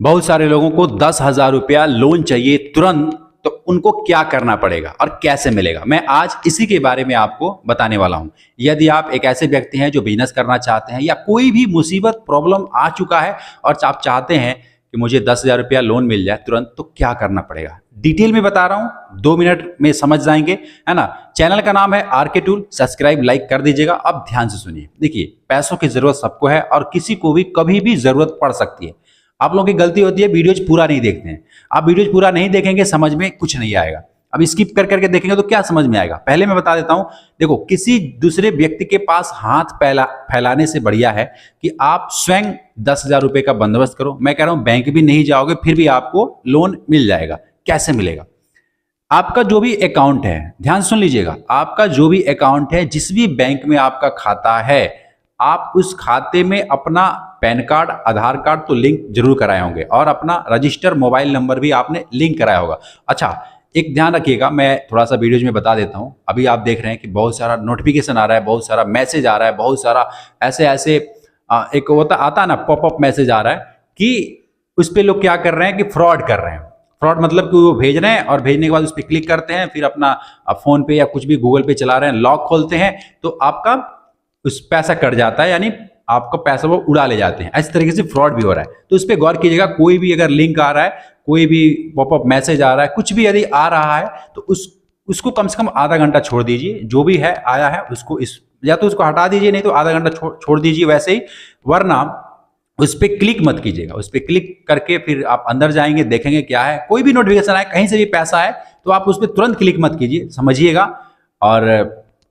बहुत सारे लोगों को 10,000 रुपया लोन चाहिए तुरंत, तो उनको क्या करना पड़ेगा और कैसे मिलेगा, मैं आज इसी के बारे में आपको बताने वाला हूं। यदि आप एक ऐसे व्यक्ति हैं जो बिजनेस करना चाहते हैं या कोई भी मुसीबत प्रॉब्लम आ चुका है और आप चाहते हैं कि मुझे 10,000 रुपया लोन मिल जाए तुरंत, तो क्या करना पड़ेगा डिटेल में बता रहा हूं, 2 मिनट में समझ जाएंगे, है ना। चैनल का नाम है आरके टूल, सब्सक्राइब लाइक कर दीजिएगा। अब ध्यान से सुनिए। देखिए, पैसों की जरूरत सबको है और किसी को भी कभी भी जरूरत पड़ सकती है। आप लोगों की गलती होती है, वीडियोज पूरा नहीं देखते हैं। आप वीडियोज पूरा नहीं देखेंगे, समझ में कुछ नहीं आएगा। अब स्किप कर करके देखेंगे तो क्या समझ में आएगा। पहले मैं बता देता हूं, देखो, किसी दूसरे व्यक्ति के पास हाथ फैलाने से बढ़िया है कि आप स्वयं 10,000 रुपए का बंदोबस्त करो। मैं कह रहा हूं बैंक भी नहीं जाओगे फिर भी आपको लोन मिल जाएगा। कैसे मिलेगा? आपका जो भी अकाउंट है, ध्यान सुन लीजिएगा, आपका जो भी अकाउंट है, जिस भी बैंक में आपका खाता है, आप उस खाते में अपना पैन कार्ड, आधार कार्ड तो लिंक जरूर कराए होंगे और अपना रजिस्टर मोबाइल नंबर भी आपने लिंक कराया होगा। अच्छा, एक ध्यान रखिएगा, मैं थोड़ा सा वीडियोज में बता देता हूं। अभी आप देख रहे हैं कि बहुत सारा नोटिफिकेशन आ रहा है, बहुत सारा मैसेज आ रहा है, बहुत सारा ऐसे एक होता आता ना, पॉपअप मैसेज आ रहा है कि उस पर लोग क्या कर रहे हैं कि फ्रॉड कर रहे हैं। फ्रॉड मतलब कि वो भेज रहे हैं और भेजने के बाद उस पर क्लिक करते हैं, फिर अपना फोन पे या कुछ भी गूगल पे चला रहे हैं, लॉक खोलते हैं तो आपका उस पैसा कट जाता है, यानी आपका पैसा वो उड़ा ले जाते हैं। इस तरीके से फ्रॉड भी हो रहा है, तो उस पर गौर कीजिएगा। कोई भी अगर लिंक आ रहा है, कोई भी पॉपअप मैसेज आ रहा है, कुछ भी यदि आ रहा है तो उसको कम से कम आधा घंटा छोड़ दीजिए। जो भी है आया है उसको या तो उसको हटा दीजिए, नहीं तो आधा घंटा छोड़ दीजिए वैसे ही, वरना उस पर क्लिक मत कीजिएगा। उस पर क्लिक करके फिर आप अंदर जाएंगे, देखेंगे क्या है। कोई भी नोटिफिकेशन आए, कहीं से भी पैसा है, तो आप उस पर तुरंत क्लिक मत कीजिए, समझिएगा और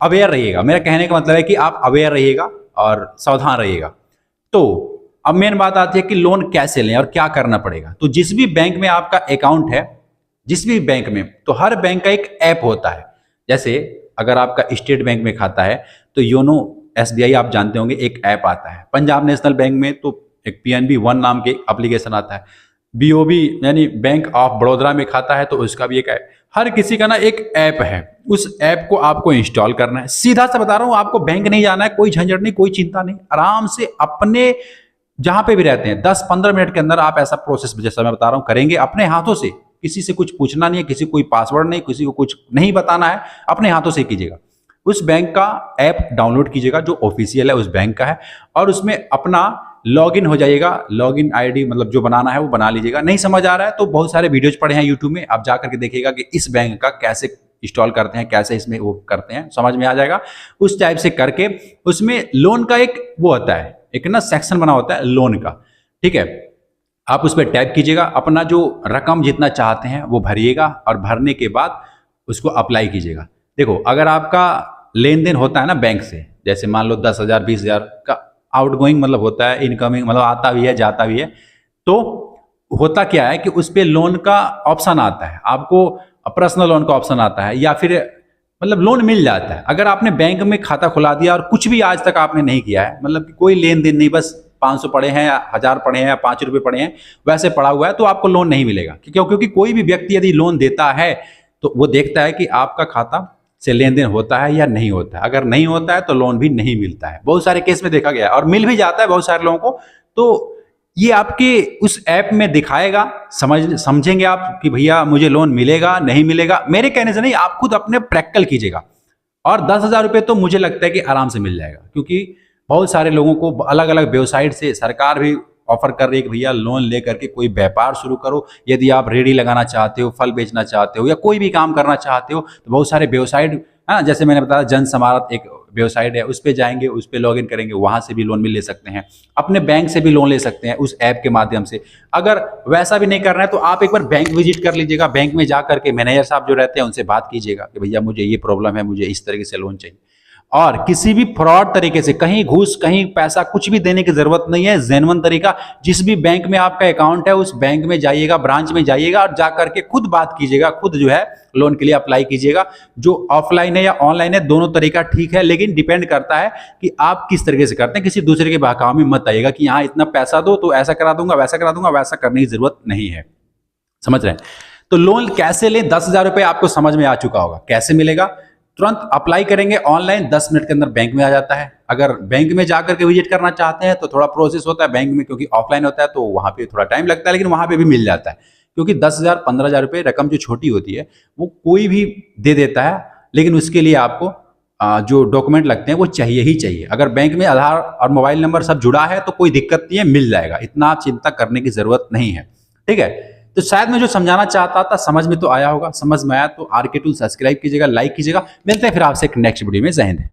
अवेयर रहिएगा। मेरा कहने का मतलब है कि आप अवेयर रहिएगा और सावधान रहिएगा। तो अब मेन बात आती है कि लोन कैसे लें और क्या करना पड़ेगा। तो जिस भी बैंक में आपका अकाउंट है, जिस भी बैंक में, तो हर बैंक का एक ऐप होता है। जैसे अगर आपका स्टेट बैंक में खाता है तो योनो SBI आप जानते होंगे, एक ऐप आता है। पंजाब नेशनल बैंक में तो एक PNB वन नाम के एप्लीकेशन आता है। BOB यानी बैंक ऑफ बड़ौदा में खाता है तो उसका भी एक ऐप। हर किसी का ना एक ऐप है, उस ऐप को आपको इंस्टॉल करना है। सीधा सा बता रहा हूं, आपको बैंक नहीं जाना है, कोई झंझट नहीं, कोई चिंता नहीं। आराम से अपने जहां पे भी रहते हैं 10-15 मिनट के अंदर आप ऐसा प्रोसेस, जैसा मैं बता रहा हूं, करेंगे अपने हाथों से। किसी से कुछ पूछना नहीं है, किसी को कोई पासवर्ड नहीं, किसी को कुछ नहीं बताना है, अपने हाथों से कीजिएगा। उस बैंक का ऐप डाउनलोड कीजिएगा जो ऑफिशियल है उस बैंक का है, और उसमें अपना लॉगिन हो जाइएगा। लॉगिन आईडी मतलब जो बनाना है वो बना लीजिएगा। नहीं समझ आ रहा है तो बहुत सारे वीडियोज पड़े हैं यूट्यूब में, आप जाकर के देखिएगा कि इस बैंक का कैसे इंस्टॉल करते हैं, कैसे इसमें वो करते हैं, समझ में आ जाएगा। उस टाइप से करके उसमें लोन का एक वो होता है, एक ना सेक्शन बना होता है लोन का, ठीक है। आप उस पर टैप कीजिएगा, अपना जो रकम जितना चाहते हैं वो भरिएगा और भरने के बाद उसको अप्लाई कीजिएगा। देखो, अगर आपका लेन देन होता है ना बैंक से, जैसे मान लो 10,000 20,000 का आउटगोइंग मतलब होता है, इनकमिंग मतलब आता भी है जाता भी है, तो होता क्या है कि उस पर लोन का ऑप्शन आता है, आपको पर्सनल लोन का ऑप्शन आता है, या फिर मतलब लोन मिल जाता है। अगर आपने बैंक में खाता खुला दिया और कुछ भी आज तक आपने नहीं किया है, मतलब कि कोई लेन देन नहीं, बस 500 पड़े हैं या 1000 पड़े हैं या 5 रुपए पड़े हैं, वैसे पड़ा हुआ है, तो आपको लोन नहीं मिलेगा। क्योंकि कोई भी व्यक्ति यदि लोन देता है तो वो देखता है कि आपका खाता से लेन देन होता है या नहीं होता है। अगर नहीं होता है तो लोन भी नहीं मिलता है। बहुत सारे केस में देखा गया है, और मिल भी जाता है बहुत सारे लोगों को। तो ये आपके उस ऐप में दिखाएगा, समझेंगे आप कि भैया मुझे लोन मिलेगा नहीं मिलेगा। मेरे कहने से नहीं, आप खुद अपने प्रैक्टिकल कीजिएगा। और 10,000 रुपये तो मुझे लगता है कि आराम से मिल जाएगा, क्योंकि बहुत सारे लोगों को अलग अलग वेबसाइट से सरकार भी ऑफर कर रही है कि भैया लोन लेकर के कोई व्यापार शुरू करो। यदि आप रेडी लगाना चाहते हो, फल बेचना चाहते हो, या कोई भी काम करना चाहते हो, तो बहुत सारे वेबसाइट, हाँ, जैसे मैंने बताया जन समारत एक वेबसाइट है, उस पर जाएंगे, उस पर लॉगिन करेंगे, वहां से भी लोन भी ले सकते हैं। अपने बैंक से भी लोन ले सकते हैं उस ऐप के माध्यम से। अगर वैसा भी नहीं करना है तो आप एक बार बैंक विजिट कर लीजिएगा। बैंक में जा करके मैनेजर साहब जो रहते हैं उनसे बात कीजिएगा कि भैया मुझे ये प्रॉब्लम है, मुझे इस तरीके से लोन चाहिए। और किसी भी फ्रॉड तरीके से, कहीं घूस, कहीं पैसा, कुछ भी देने की जरूरत नहीं है। जेन्युइन तरीका, जिस भी बैंक में आपका अकाउंट है उस बैंक में जाइएगा, ब्रांच में जाइएगा और जा करके खुद बात कीजिएगा, खुद जो है लोन के लिए अप्लाई कीजिएगा। जो ऑफलाइन है या ऑनलाइन है, दोनों तरीका ठीक है, लेकिन डिपेंड करता है कि आप किस तरीके से करते हैं। किसी दूसरे के बहकावे में मत आइएगा कि यहाँ इतना पैसा दो तो ऐसा करा दूंगा, वैसा करा दूंगा। वैसा करने की जरूरत नहीं है, समझ रहे हैं। तो लोन कैसे लें? 10,000 रुपये आपको समझ में आ चुका होगा कैसे मिलेगा। तुरंत अप्लाई करेंगे ऑनलाइन, 10 मिनट के अंदर बैंक में आ जाता है। अगर बैंक में जाकर के विजिट करना चाहते हैं तो थोड़ा प्रोसेस होता है बैंक में, क्योंकि ऑफलाइन होता है तो वहाँ पे थोड़ा टाइम लगता है, लेकिन वहाँ पे भी मिल जाता है। क्योंकि 10,000 15,000 रुपये रकम जो छोटी होती है वो कोई भी दे देता है, लेकिन उसके लिए आपको जो डॉक्यूमेंट लगते हैं वो चाहिए ही चाहिए। अगर बैंक में आधार और मोबाइल नंबर सब जुड़ा है तो कोई दिक्कत नहीं है, मिल जाएगा, इतना चिंता करने की ज़रूरत नहीं है। ठीक है, तो शायद मैं जो समझाना चाहता था समझ में तो आया होगा। समझ में आया तो आरके टूल सब्सक्राइब कीजिएगा, लाइक कीजिएगा। मिलते हैं फिर आपसे एक नेक्स्ट वीडियो में। जय हिंद।